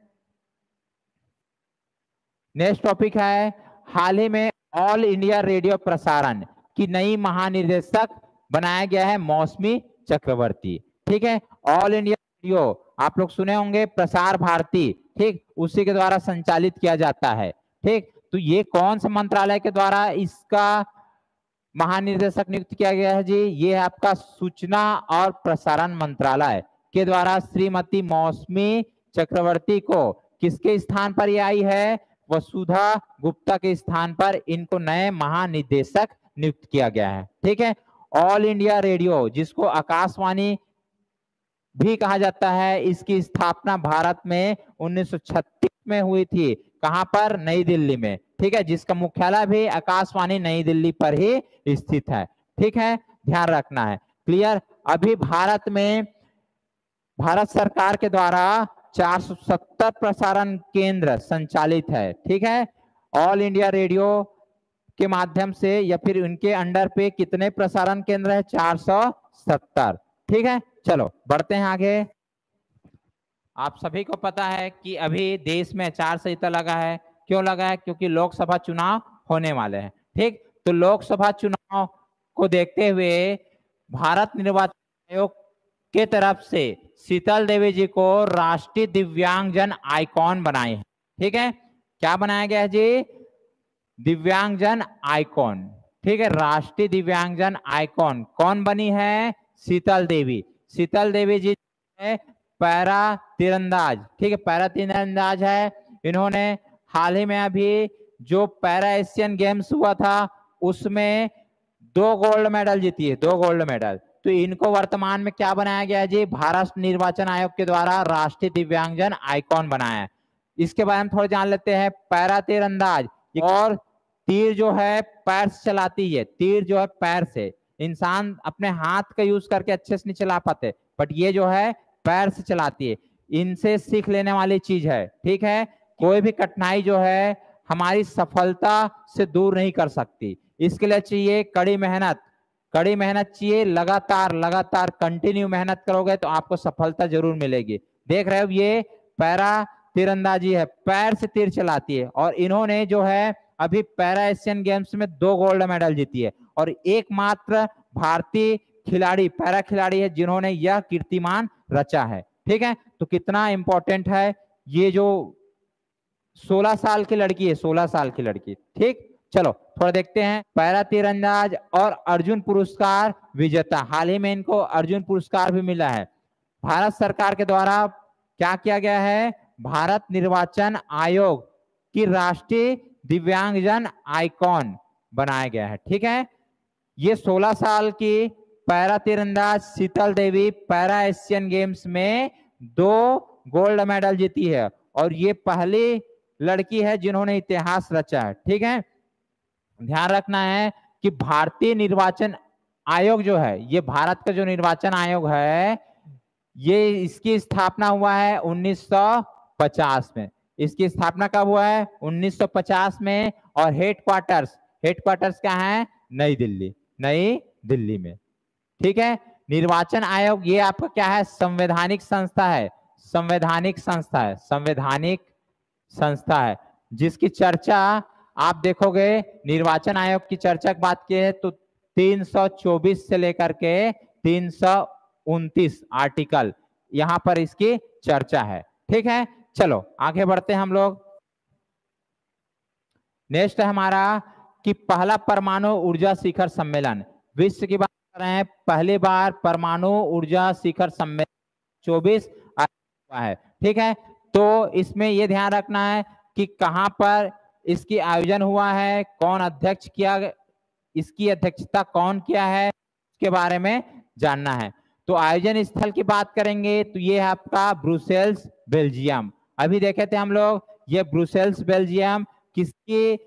नेक्स्ट टॉपिक है, हाल ही में ऑल इंडिया रेडियो प्रसारण की नई महानिदेशक बनाया गया है मौसमी चक्रवर्ती। ठीक है, ऑल इंडिया रेडियो आप लोग सुने होंगे, प्रसार भारती, ठीक, उसी के द्वारा संचालित किया जाता है। ठीक, तो ये कौन से मंत्रालय के द्वारा इसका महानिदेशक नियुक्त किया गया है जी? ये है आपका सूचना और प्रसारण मंत्रालय के द्वारा श्रीमती मौसमी चक्रवर्ती को किसके स्थान पर ये आई है? वसुधा गुप्ता के स्थान पर इनको नए महानिदेशक नियुक्त किया गया है। ठीक है, ऑल इंडिया रेडियो जिसको आकाशवाणी भी कहा जाता है, इसकी स्थापना भारत में 1936 में हुई थी। कहां पर? नई दिल्ली में। ठीक है, जिसका मुख्यालय भी आकाशवाणी नई दिल्ली पर ही स्थित है। ठीक है, ध्यान रखना है। क्लियर? अभी भारत में भारत सरकार के द्वारा 470 प्रसारण केंद्र संचालित है। ठीक है, ऑल इंडिया रेडियो के माध्यम से या फिर उनके अंडर पे कितने प्रसारण केंद्र है? 470। ठीक है, चलो बढ़ते हैं आगे। आप सभी को पता है कि अभी देश में आचार संहिता लगा है। क्यों लगा है? क्योंकि लोकसभा चुनाव होने वाले हैं। ठीक, तो लोकसभा चुनाव को देखते हुए भारत निर्वाचन आयोग के तरफ से शीतल देवी जी को राष्ट्रीय दिव्यांगजन आइकॉन बनाए हैं। ठीक है, क्या बनाया गया है जी? दिव्यांगजन आइकॉन। ठीक है, राष्ट्रीय दिव्यांगजन आइकॉन कौन बनी है? शीतल देवी जी है पैरा तीरंदाज। ठीक है, पैरा तीरंदाज है। इन्होंने हाल ही में अभी जो पैरा एशियन गेम्स हुआ था उसमें 2 गोल्ड मेडल जीती है, 2 गोल्ड मेडल। तो इनको वर्तमान में क्या बनाया गया है जी? भारत निर्वाचन आयोग के द्वारा राष्ट्रीय दिव्यांगजन आइकॉन बनाया है। इसके बारे में थोड़ा जान लेते हैं। पैरा तीरंदाज और तीर जो है पैर से चलाती है, तीर जो है पैर से, इंसान अपने हाथ का यूज करके अच्छे से नहीं चला पाते, बट ये जो है पैर से चलाती है। इनसे सीख लेने वाली चीज है। ठीक है, कोई भी कठिनाई जो है हमारी सफलता से दूर नहीं कर सकती। इसके लिए चाहिए कड़ी मेहनत, कड़ी मेहनत चाहिए, लगातार लगातार कंटिन्यू मेहनत करोगे तो आपको सफलता जरूर मिलेगी। देख रहे हो ये पैरा तीरंदाजी है, पैर से तीर चलाती है, और इन्होंने जो है अभी पैरा एशियन गेम्स में 2 गोल्ड मेडल जीती है, और एकमात्र भारतीय खिलाड़ी, पैरा खिलाड़ी है जिन्होंने यह कीर्तिमान रचा है। ठीक है, तो कितना इंपॉर्टेंट है ये जो 16 साल की लड़की है, 16 साल की लड़की। ठीक, चलो थोड़ा देखते हैं। पैरा तीरंदाज और अर्जुन पुरस्कार विजेता, हाल ही में इनको अर्जुन पुरस्कार भी मिला है। भारत सरकार के द्वारा क्या किया गया है, भारत निर्वाचन आयोग की राष्ट्रीय दिव्यांगजन आइकॉन बनाया गया है। ठीक है, ये 16 साल की पैरा तीरंदाज शीतल देवी पैरा एशियन गेम्स में 2 गोल्ड मेडल जीती है, और ये पहली लड़की है जिन्होंने इतिहास रचा है। ठीक है, ध्यान रखना है कि भारतीय निर्वाचन आयोग जो है, ये भारत का जो निर्वाचन आयोग है, ये इसकी स्थापना हुआ है 1950 में। इसकी स्थापना कब हुआ है, 1950 में, और हेडक्वार्टर्स क्या है, नई दिल्ली, नई दिल्ली में। ठीक है, निर्वाचन आयोग ये आपका क्या है, संवैधानिक संस्था है, संवैधानिक संस्था है, संवैधानिक संस्था है, जिसकी चर्चा आप देखोगे, निर्वाचन आयोग की चर्चा की बात की है तो 324 से लेकर के 329 आर्टिकल यहां पर इसकी चर्चा है। ठीक है, चलो आगे बढ़ते हैं हम लोग। नेक्स्ट है हमारा कि पहला परमाणु ऊर्जा शिखर सम्मेलन, विश्व की बात कर रहे हैं, पहली बार परमाणु ऊर्जा शिखर सम्मेलन 24 हुआ है। ठीक है, तो इसमें यह ध्यान रखना है कि कहां पर इसकी आयोजन हुआ है, कौन अध्यक्ष किया, इसकी अध्यक्षता कौन किया है, उसके बारे में जानना है। तो आयोजन स्थल की बात करेंगे तो ये है आपका ब्रुसेल्स बेल्जियम। अभी देखे थे हम लोग, ये ब्रुसेल्स बेल्जियम किसकी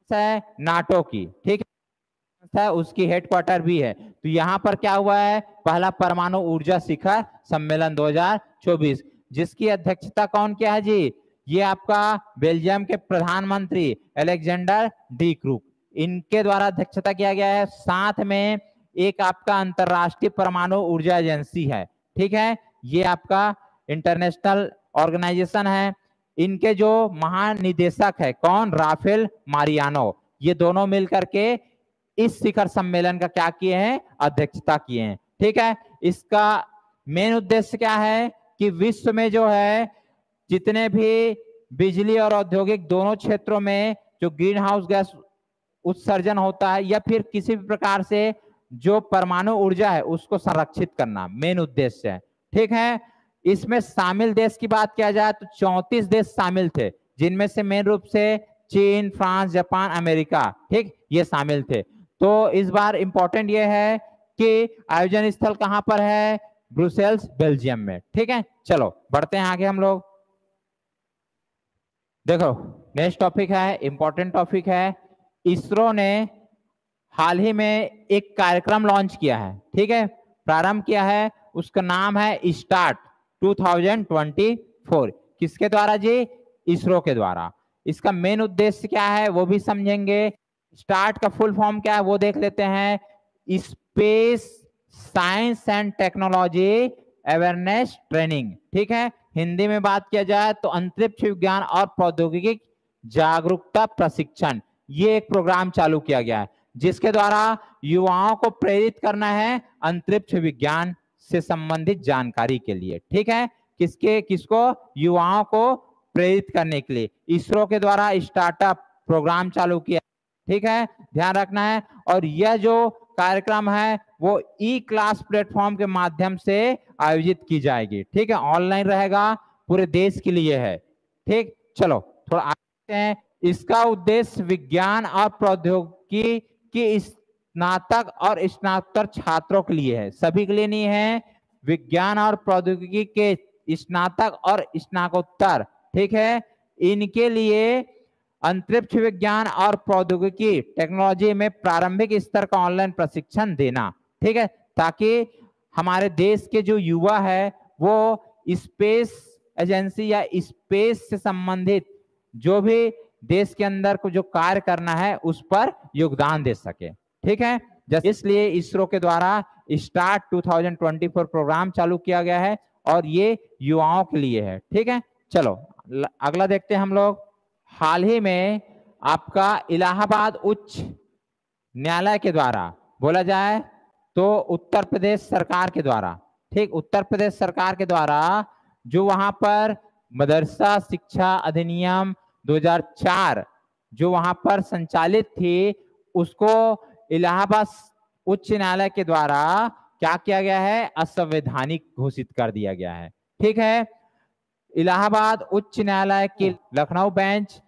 है, नाटो की। ठीक है, उसकी हेडक्वार्टर भी है। तो यहाँ पर क्या हुआ है, पहला परमाणु ऊर्जा शिखर सम्मेलन 2024, जिसकी अध्यक्षता कौन किया है जी, ये आपका बेल्जियम के प्रधानमंत्री अलेक्जेंडर डी क्रूक, इनके द्वारा अध्यक्षता किया गया है। साथ में एक आपका अंतरराष्ट्रीय परमाणु ऊर्जा एजेंसी है। ठीक है, ये आपका इंटरनेशनल ऑर्गेनाइजेशन है। इनके जो महानिदेशक है कौन, राफेल मारियानो, ये दोनों मिलकर के इस शिखर सम्मेलन का क्या किए हैं, अध्यक्षता किए हैं। ठीक है, इसका मेन उद्देश्य क्या है कि विश्व में जो है जितने भी बिजली और औद्योगिक दोनों क्षेत्रों में जो ग्रीन हाउस गैस उत्सर्जन होता है, या फिर किसी भी प्रकार से जो परमाणु ऊर्जा है उसको संरक्षित करना मेन उद्देश्य है। ठीक है, इसमें शामिल देश की बात किया जाए तो 34 देश शामिल थे, जिनमें से मेन रूप से चीन, फ्रांस, जापान, अमेरिका, ठीक, ये शामिल थे। तो इस बार इंपॉर्टेंट ये है कि आयोजन स्थल कहां पर है, ब्रुसेल्स बेल्जियम में। ठीक है, चलो बढ़ते हैं आगे हम लोग। देखो नेक्स्ट टॉपिक है, इंपॉर्टेंट टॉपिक है, इसरो ने हाल ही में एक कार्यक्रम लॉन्च किया है। ठीक है, प्रारंभ किया है, उसका नाम है स्टार्ट 2024। किसके द्वारा जी, इसरो के द्वारा। इसका मेन उद्देश्य क्या है वो भी समझेंगे। स्टार्ट का फुल फॉर्म क्या है वो देख लेते हैं, space science and technology awareness training. ठीक है, हिंदी में बात किया जाए तो अंतरिक्ष विज्ञान और प्रौद्योगिकी जागरूकता प्रशिक्षण, ये एक प्रोग्राम चालू किया गया है, जिसके द्वारा युवाओं को प्रेरित करना है अंतरिक्ष विज्ञान से संबंधित जानकारी के लिए। ठीक है, किसको, युवाओं को प्रेरित करने के लिए इसरो के द्वारा स्टार्टअप प्रोग्राम चालू किया। ठीक है, ध्यान रखना है। और यह जो कार्यक्रम है वो ई क्लास प्लेटफॉर्म के माध्यम से आयोजित की जाएगी। ठीक है, ऑनलाइन रहेगा, पूरे देश के लिए है। ठीक, चलो थोड़ा आगे हैं। इसका उद्देश्य विज्ञान और प्रौद्योगिकी की स्नातक और स्नातकोत्तर छात्रों के लिए है, सभी के लिए नहीं है, विज्ञान और प्रौद्योगिकी के स्नातक और स्नातकोत्तर। ठीक है, इनके लिए अंतरिक्ष विज्ञान और प्रौद्योगिकी टेक्नोलॉजी में प्रारंभिक स्तर का ऑनलाइन प्रशिक्षण देना। ठीक है, ताकि हमारे देश के जो युवा है वो स्पेस एजेंसी या स्पेस से संबंधित जो भी देश के अंदर को जो कार्य करना है उस पर योगदान दे सके। ठीक है, इसलिए इसरो के द्वारा स्टार्ट 2024 प्रोग्राम चालू किया गया है और ये युवाओं के लिए है। ठीक है, चलो अगला देखते हैं हम लोग। हाल ही में आपका इलाहाबाद उच्च न्यायालय के द्वारा बोला जाए तो उत्तर प्रदेश सरकार के द्वारा, ठीक, उत्तर प्रदेश सरकार के द्वारा जो वहां पर मदरसा शिक्षा अधिनियम 2004 जो वहां पर संचालित थी, उसको इलाहाबाद उच्च न्यायालय के द्वारा क्या किया गया है, असंवैधानिक घोषित कर दिया गया है। ठीक है, इलाहाबाद उच्च न्यायालय की लखनऊ बेंच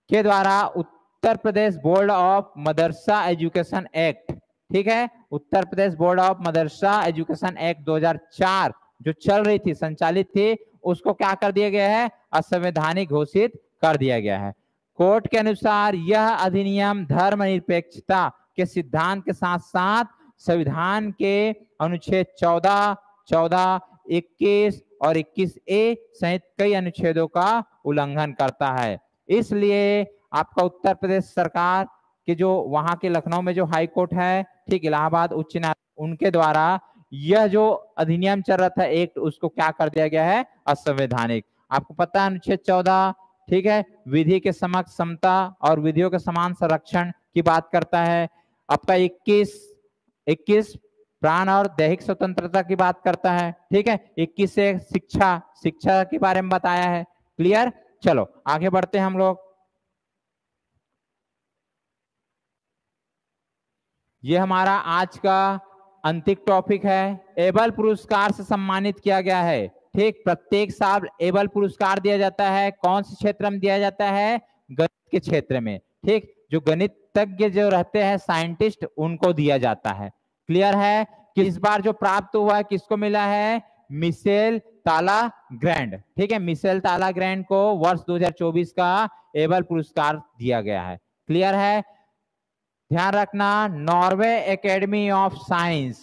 के द्वारा Uttar Pradesh board of madrasa education act, ठीक है, Uttar Pradesh board of madrasa education act 2004 जो चल रही थी, संचालित थी, उसको क्या कर दिया गया है, असंवैधानिक घोषित कर दिया गया है। कोर्ट के अनुसार यह अधिनियम धर्मनिरपेक्षता के सिद्धांत के साथ साथ संविधान के अनुच्छेद 14, 14, 21 और 21A सहित कई अनुच्छेदों का उल्लंघन करता है। इसलिए आपका उत्तर प्रदेश सरकार के जो वहां के लखनऊ में जो हाई कोर्ट है, ठीक, इलाहाबाद उच्च न्यायालय, उनके द्वारा यह जो अधिनियम चल रहा था एक्ट, उसको क्या कर दिया गया है, असंवैधानिक। आपको पता है अनुच्छेद 14, ठीक है, विधि के समक्ष समता और विधियों के समान संरक्षण की बात करता है। आपका 21 प्राण और दैहिक स्वतंत्रता की बात करता है। ठीक है, 21 से शिक्षा के बारे में बताया है। क्लियर, चलो आगे बढ़ते हैं हम लोग। ये हमारा आज का अंतिम टॉपिक है। एबल पुरस्कार से सम्मानित किया गया है। ठीक, प्रत्येक साल एबल पुरस्कार दिया जाता है। कौन से क्षेत्र में दिया जाता है, गणित के क्षेत्र में। ठीक, जो गणितज्ञ जो रहते हैं साइंटिस्ट, उनको दिया जाता है। क्लियर है कि इस बार जो प्राप्त हुआ है किसको मिला है, मिशेल तालाग्रैंड। ठीक है, मिशेल तालाग्रैंड को वर्ष 2024 का एबल पुरस्कार दिया गया है। क्लियर है, ध्यान रखना, Norway academy of science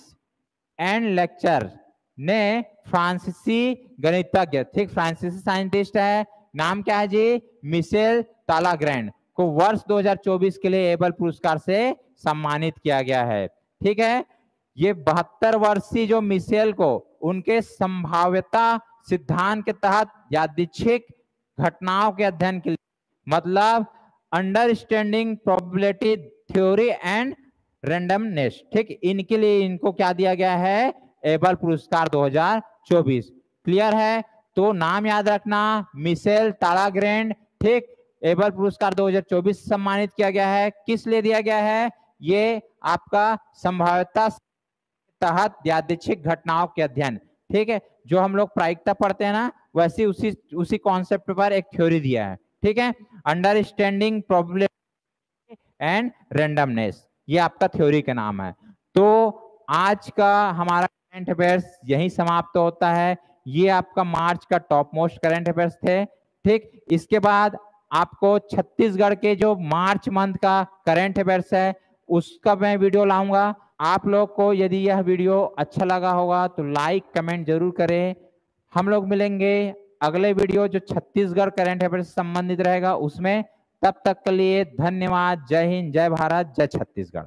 and lecture ने फ्रांसीसी गणितज्ञ, ठीक, फ्रांसीसी साइंटिस्ट है, नाम क्या है जी, मिशेल तालाग्रैंड, को वर्ष 2024 के लिए एबल पुरस्कार से सम्मानित किया गया है। ठीक है, ये 72 वर्षीय जो मिशेल को उनके संभाव्यता सिद्धांत के तहत यादृच्छिक घटनाओं के अध्ययन के लिए, मतलब understanding probability theory and randomness, ठीक, इनके लिए इनको क्या दिया गया है, एबल पुरस्कार 2024। क्लियर है, तो नाम याद रखना, मिशेल तालाग्रैंड, ठीक, एबल पुरस्कार 2024 सम्मानित किया गया है। किस लिए दिया गया है, ये आपका संभाव्यता तहत यादृच्छिक घटनाओं के अध्ययन। ठीक है, जो हम लोग प्रायिकता पढ़ते हैं ना, वैसे उसी कॉन्सेप्ट पर एक थ्योरी दिया है। ठीक है, अंडरस्टैंडिंग प्रोबेबिलिटी एंड रैंडमनेस, ये आपका थ्योरी का नाम है। तो आज का हमारा करंट अफेयर्स यही समाप्त होता है। ये आपका मार्च का टॉप मोस्ट करंट अफेयर्स थे। ठीक, इसके बाद आपको छत्तीसगढ़ के जो मार्च मंथ का करंट अफेयर्स है उसका मैं वीडियो लाऊंगा। आप लोग को यदि यह वीडियो अच्छा लगा होगा तो लाइक कमेंट जरूर करें। हम लोग मिलेंगे अगले वीडियो जो छत्तीसगढ़ करंट अफेयर्स से संबंधित रहेगा उसमें। तब तक के लिए धन्यवाद। जय हिंद, जय भारत, जय छत्तीसगढ़।